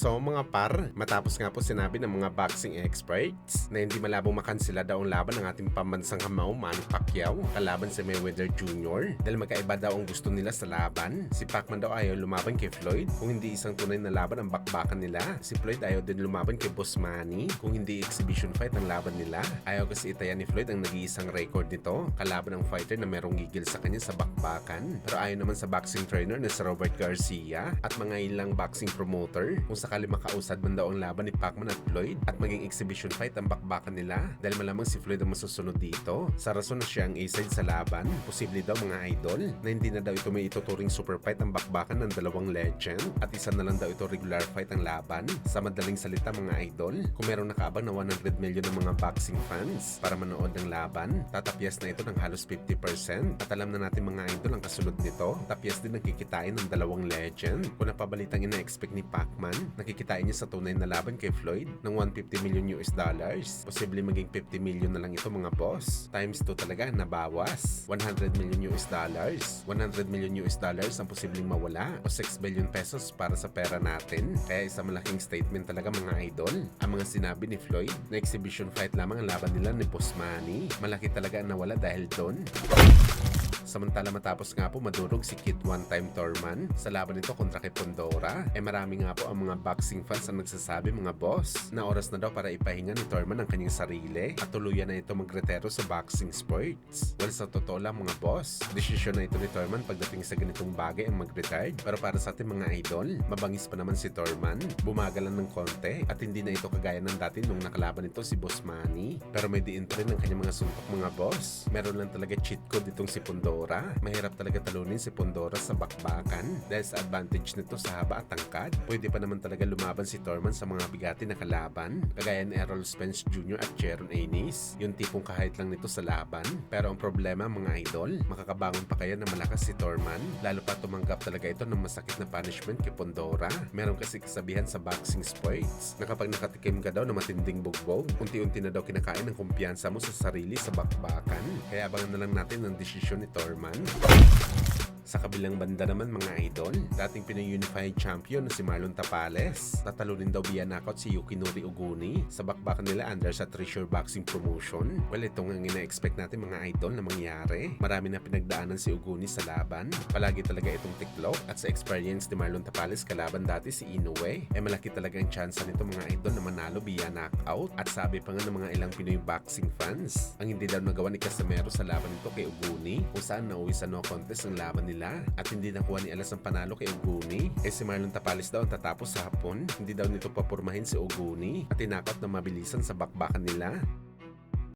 So mga par, matapos nga po sinabi ng mga boxing experts na hindi malabong makansela daw ang laban ng ating pambansang hamaw Manny Pacquiao kalaban si Mayweather Jr. dahil magkaiba daw ang gusto nila sa laban. Si Pacman daw ayaw lumaban kay Floyd kung hindi isang tunay na laban ang bakbakan nila. Si Floyd ayaw din lumaban kay Boss Manny kung hindi exhibition fight ang laban nila. Ayaw kasi itayan ni Floyd ang nag-iisang record nito kalaban ng fighter na merong gigil sa kanya sa bakbakan. Pero ayaw naman sa boxing trainer na si Robert Garcia at mga ilang boxing promoter kung sakali makausad man daw ang laban ni Pacman at Floyd at maging exhibition fight ang bakbakan nila dahil malamang si Floyd ang masusunod dito sa rason na siya ang A-side sa laban. Posible daw mga idol na hindi na daw ito may ituturing super fight ang bakbakan ng dalawang legend at isa na lang daw ito regular fight ang laban. Sa madaling salita mga idol, kung merong nakaabang na 100 million ng mga boxing fans para manood ng laban, tatapyas na ito ng halos 50% at alam na natin mga idol ang kasunod nito, tapyas din nakikitain ng dalawang legend. Kung napabalitang ina-expect ni Pacman, nakikitain niya sa tunay na laban kay Floyd ng 150 million US dollars. Posible maging 50 million na lang ito mga boss. Times 2 talaga nabawas. 100 million US dollars. 100 million US dollars ang posibleng mawala o 6 billion pesos para sa pera natin. Kaya isa malaking statement talaga mga idol. Ang mga sinabi ni Floyd na exhibition fight lamang ang laban nila ni Boss Manny. Malaki talaga ang nawala dahil doon. Samantala matapos nga po madurog si Kid One-Time Thurman sa laban nito kontra kay Pondora, marami nga po ang mga boxing fans ang nagsasabi mga boss na oras na daw para ipahinga ni Thurman ang kanyang sarili at tuluyan na ito magretero sa boxing sports. Well, sa totoo lang mga boss, desisyon na ito ni Thurman pagdating sa ganitong bagay ang mag-retire. Pero para sa ating mga idol, mabangis pa naman si Thurman, bumagal lang ng konti at hindi na ito kagaya ng dati nung nakalaban nito si Boss Manny. Pero may diin pa rin ang kanyang mga suntok mga boss. Meron lang talaga cheat code itong si Pondora. Mahirap talaga talunin si Pondora sa bakbakan dahil sa advantage nito sa haba at tangkad. Pwede pa naman talaga lumaban si Thurman sa mga bigati na kalaban kagaya ni Errol Spence Jr. at Jaron Ennis, yung tipong kahit lang nito sa laban. Pero ang problema mga idol, makakabangon pa kaya na malakas si Thurman, lalo pa tumanggap talaga ito ng masakit na punishment kay Pondora. Meron kasi kasabihan sa boxing sports na kapag nakatikim ka daw na matinding bugbog, unti-unti na daw kinakain ng kumpiyansa mo sa sarili sa bakbakan. Kaya abangan na lang natin ang desisyon ni Thurman. Sa kabilang banda naman mga idol, dating Pinoy Unified Champion na si Marlon Tapales, tatalunin daw via knockout si Yukinori Oguni sa bakbakan nila under sa Treasure Boxing Promotion. Well, ito nga ina-expect natin mga idol na mangyari. Marami na pinagdaanan si Oguni sa laban. Palagi talaga itong tiklop at sa experience ni Marlon Tapales kalaban dati si Inoue, malaki talaga ang tsansa nito mga idol na manalo via knockout. At sabi pa nga ng mga ilang Pinoy boxing fans, ang hindi daw nagawa ni Casimero sa laban nito kay Oguni, kung saan nauwi sa no contest ang laban nila at hindi nakuha ni Alas ang panalo kay Oguni. Si Marlon Tapales daw ang tatapos sa hapon, hindi daw nito papurmahin si Oguni at tinakot na mabilisan sa bakbakan nila.